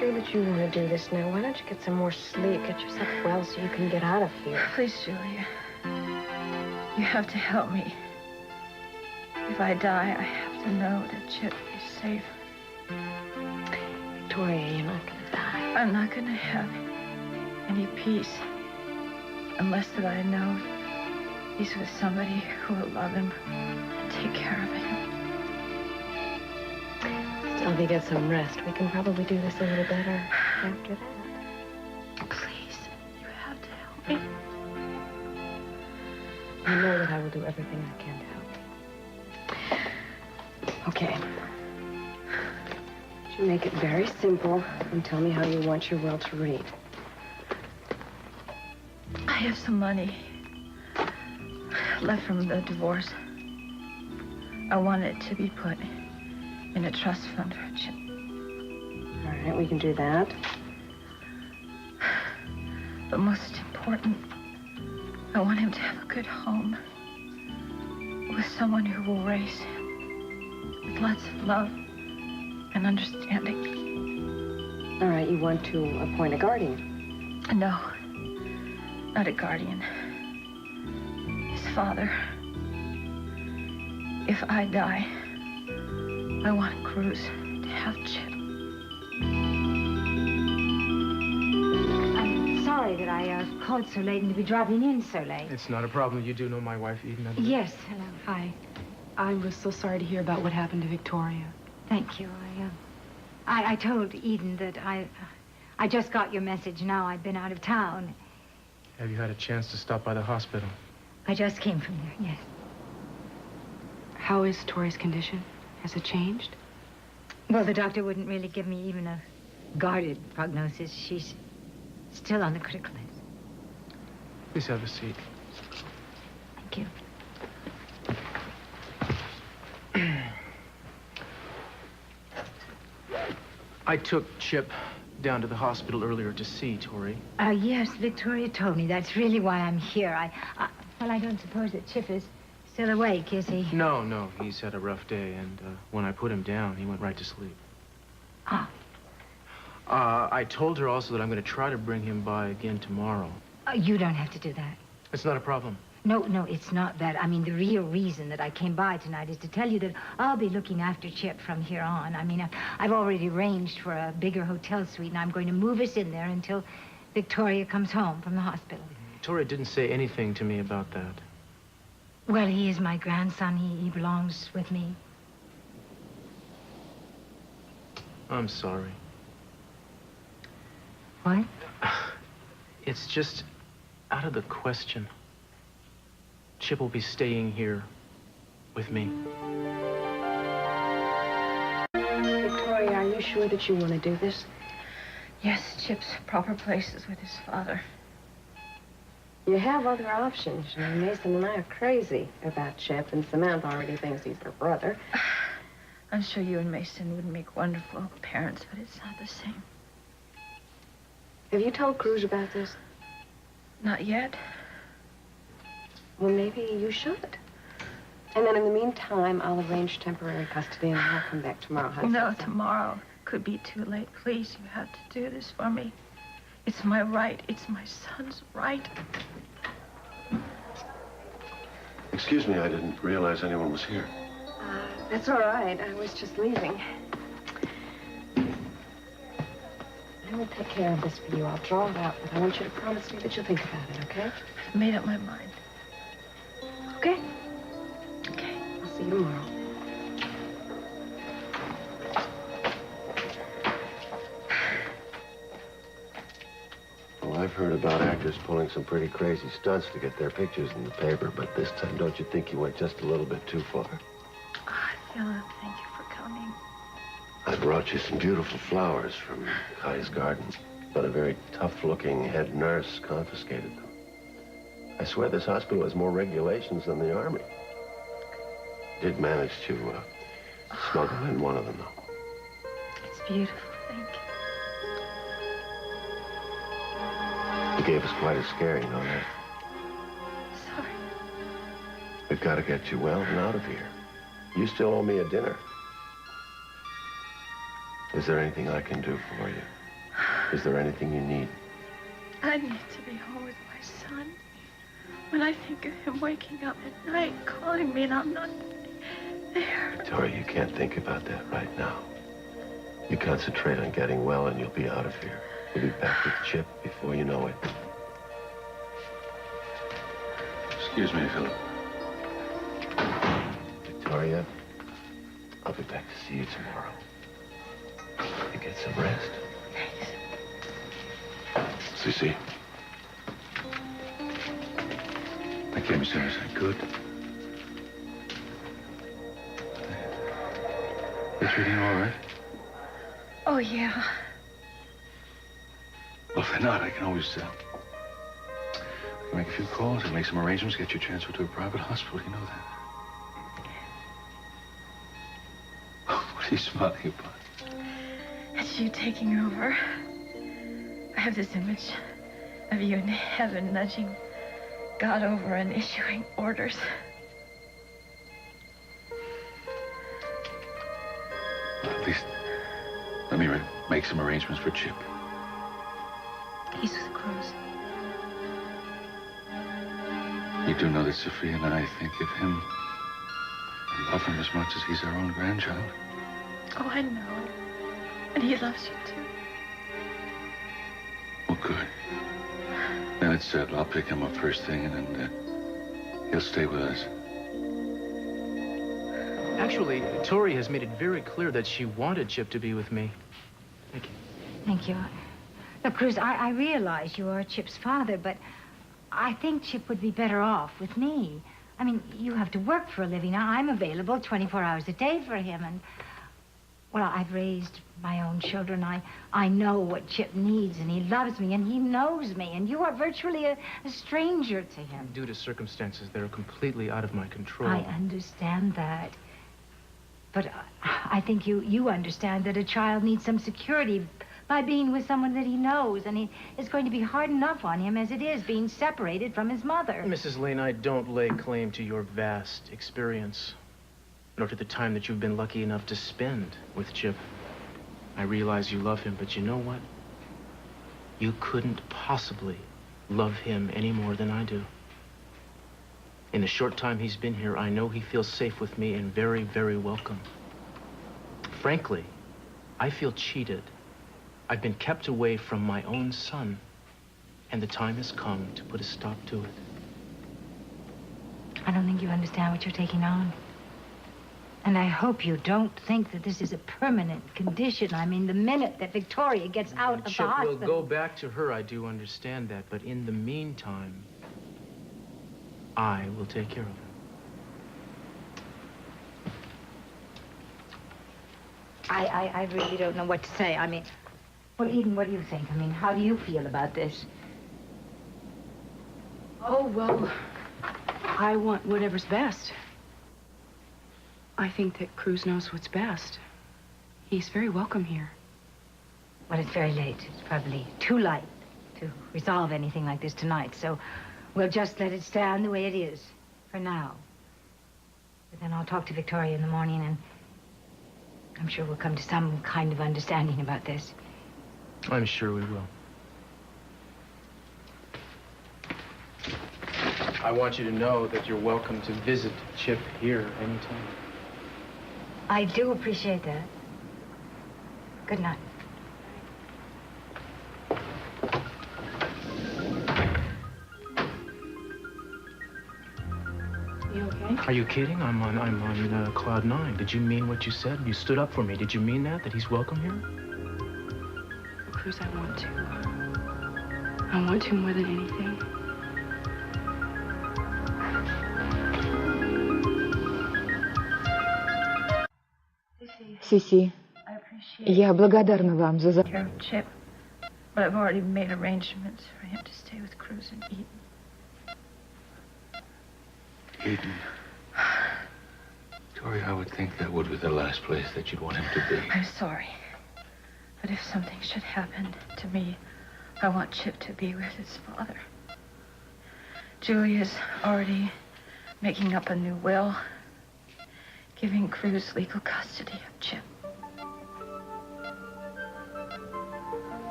sure that you want to do this now? Why don't you get some more sleep, get yourself well so you can get out of here? Please, Julia. You have to help me. If I die, I have to know that Chip is safe. Victoria, you're not going to die. I'm not going to have any peace unless that I know he's with somebody who will love him and take care of him. Still, if you get some rest, we can probably do this a little better after that. Please, you have to help me. You know that I will do everything I can to help. Okay. You make it very simple and tell me how you want your will to read. I have some money left from the divorce. I want it to be put in a trust fund for Chip. All right, we can do that. But most important, I want him to have a good home with someone who will raise him with lots of love and understanding. All right, you want to appoint a guardian? No, not a guardian. His father. If I die, I want Cruz to have Chip. I'm sorry that I called so late and to be dropping in so late. It's not a problem. You do know my wife, Eden, I believe? Yes, hello. Hi. I was so sorry to hear about what happened to Victoria. Thank you. I told Eden that I just got your message now. I've been out of town. Have you had a chance to stop by the hospital? I just came from there, yes. How is Tori's condition? Has it changed? Well, the doctor wouldn't really give me even a guarded prognosis. She's still on the critical list. Please have a seat. Thank you. I took Chip down to the hospital earlier to see Tori. Yes, Victoria told me. That's really why I'm here. Well, I don't suppose that Chip is still awake, is he? No, he's had a rough day, and when I put him down, he went right to sleep. Ah. I told her also that I'm going to try to bring him by again tomorrow. You don't have to do that. It's not a problem. No, it's not that. I mean, the real reason that I came by tonight is to tell you that I'll be looking after Chip from here on. I mean, I've already arranged for a bigger hotel suite, and I'm going to move us in there until Victoria comes home from the hospital. Tori didn't say anything to me about that. Well, he is my grandson. He belongs with me. I'm sorry. What? It's just out of the question. Chip will be staying here with me. Victoria, are you sure that you want to do this? Yes, Chip's proper place is with his father. You have other options. You know, Mason and I are crazy about Chip, and Samantha already thinks he's her brother. I'm sure you and Mason would make wonderful parents, but it's not the same. Have you told Cruz about this? Not yet. Well, maybe you should. And then in the meantime, I'll arrange temporary custody and I'll come back tomorrow. How's No, that sound? tomorrow could be too late. Please, you have to do this for me. It's my right. It's my son's right. Excuse me, I didn't realize anyone was here. That's all right. I was just leaving. I will take care of this for you. I'll draw it out, but I want you to promise me that you'll think about it, okay? I've made up my mind. Okay. Okay. I'll see you tomorrow. Well, I've heard about actors pulling some pretty crazy stunts to get their pictures in the paper, but this time, don't you think you went just a little bit too far? Philip, thank you for coming. I brought you some beautiful flowers from Kai's garden, but a very tough-looking head nurse confiscated them. I swear this hospital has more regulations than the Army. Did manage to smuggle in one of them, though. It's beautiful, thank you. He gave us quite a scare, you know that? Sorry. We've got to get you well and out of here. You still owe me a dinner. Is there anything I can do for you? Is there anything you need? I need to be home with my son. When I think of him waking up at night, calling me, and I'm not there. Victoria, you can't think about that right now. You concentrate on getting well and you'll be out of here. You'll be back with Chip before you know it. Excuse me, Philip. Victoria, I'll be back to see you tomorrow. You get some rest. Cece. I came as soon as I could. You treating him all right? Oh, yeah. Well, if they're not, I can always make a few calls and make some arrangements, get you transferred to a private hospital. You know that. What are you smiling about? It's you taking over. I have this image of you in heaven nudging God over and issuing orders. Well, at least let me make some arrangements for Chip. He's with Cruz. You do know that Sophia and I think of him and love him as much as he's our own grandchild. Oh, I know. And he loves you, too. Well, good. Then it's settled. I'll pick him up first thing, and then he'll stay with us. Actually, Tori has made it very clear that she wanted Chip to be with me. Thank you. Thank you. Look, Cruz, I realize you are Chip's father, but I think Chip would be better off with me. I mean, you have to work for a living. I'm available 24 hours a day for him, and, well, I've raised my own children. I know what Chip needs, and he loves me, and he knows me, and you are virtually a stranger to him. Due to circumstances that are completely out of my control. I understand that. But I think you understand that a child needs some security by being with someone that he knows, and it's going to be hard enough on him as it is, being separated from his mother. Mrs. Lane, I don't lay claim to your vast experience, nor to the time that you've been lucky enough to spend with Chip. I realize you love him, but you know what? You couldn't possibly love him any more than I do. In the short time he's been here, I know he feels safe with me and very, very welcome. Frankly, I feel cheated. I've been kept away from my own son, and the time has come to put a stop to it. I don't think you understand what you're taking on. And I hope you don't think that this is a permanent condition. I mean, the minute that Victoria gets out of the Chip, hospital... we'll go back to her, I do understand that. But in the meantime, I will take care of him. I really don't know what to say. I mean, well, Eden, what do you think? I mean, how do you feel about this? Oh, well, I want whatever's best. I think that Cruz knows what's best. He's very welcome here. Well, it's very late. It's probably too late to resolve anything like this tonight, so we'll just let it stand the way it is for now. But then I'll talk to Victoria in the morning, and I'm sure we'll come to some kind of understanding about this. I'm sure we will. I want you to know that you're welcome to visit Chip here anytime. I do appreciate that. Good night. You okay? Are you kidding? I'm on cloud 9. Did you mean what you said? You stood up for me. Did you mean that he's welcome here? Cruz, I want to. I want to more than anything. Сиси, я благодарна вам за Chip, but I've already made arrangements for him to stay with Cruz and Eden. Eden. Tori, I would think that would be the last place that you'd want him to be. I'm sorry, but if something should happen to me, I want Chip to be with his father. Julia's already making up a new will, giving Cruz legal custody of Chip.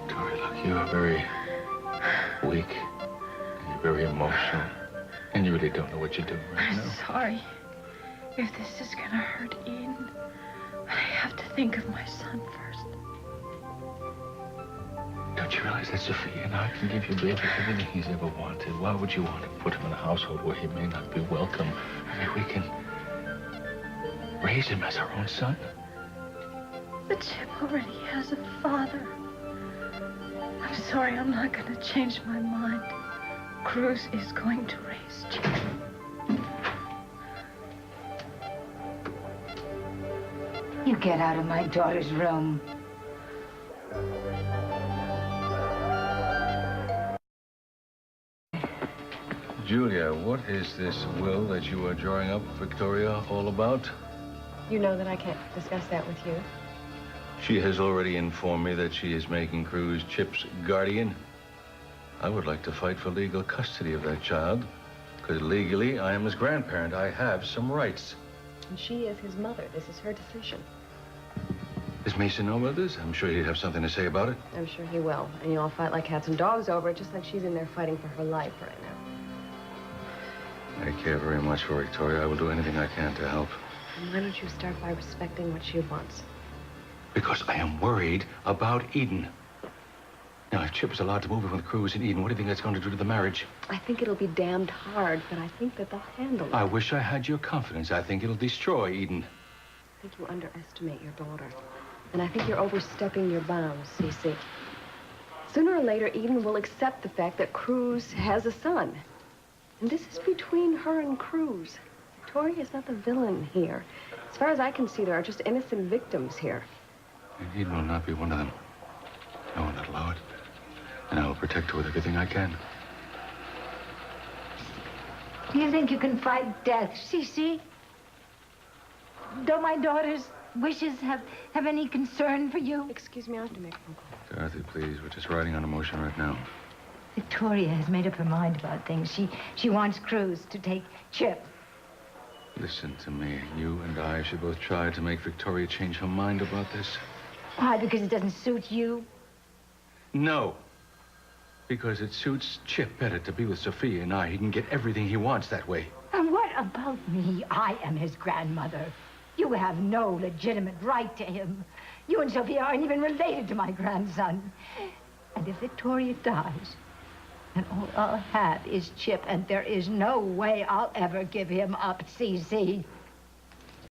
Tori. You're very weak. And you're very emotional. And you really don't know what you're doing right I'm now. sorry if this is gonna hurt Eden. But I have to think of my son first. Don't you realize that Sophia and I can give your baby everything he's ever wanted? Why would you want to put him in a household where he may not be welcome? I mean, we can raise him as our own son. But Chip already has a father. I'm sorry, I'm not gonna change my mind. Cruz is going to raise Chip. You get out of my daughter's room. Julia, what is this will that you are drawing up, Victoria, all about? You know that I can't discuss that with you. She has already informed me that she is making Cruz Chip's guardian. I would like to fight for legal custody of that child, because legally I am his grandparent. I have some rights. And she is his mother. This is her decision. Does Mason know about this? I'm sure he'd have something to say about it. I'm sure he will. And you all fight like cats and dogs over it, just like she's in there fighting for her life right now. I care very much for Victoria. I will do anything I can to help. And why don't you start by respecting what she wants? Because I am worried about Eden. Now, if Chip is allowed to move in with Cruz and Eden, what do you think that's going to do to the marriage? I think it'll be damned hard, but I think that they'll handle it. I wish I had your confidence. I think it'll destroy Eden. I think you underestimate your daughter. And I think you're overstepping your bounds, Cece. Sooner or later, Eden will accept the fact that Cruz has a son. And this is between her and Cruz. Victoria is not the villain here. As far as I can see, there are just innocent victims here. And Eden will not be one of them. I will not allow it. And I will protect her with everything I can. Do you think you can fight death, Cece? Don't my daughter's wishes have any concern for you? Excuse me, I have to make a phone call. Dorothy, please. We're just riding on emotion right now. Victoria has made up her mind about things. She wants Cruz to take Chip. Listen to me. You and I should both try to make Victoria change her mind about this. Why? Because it doesn't suit you? No. Because it suits Chip better to be with Sophia and I. He can get everything he wants that way. And what about me? I am his grandmother. You have no legitimate right to him. You and Sophia aren't even related to my grandson. And if Victoria dies, then all I'll have is Chip, and there is no way I'll ever give him up, Cece.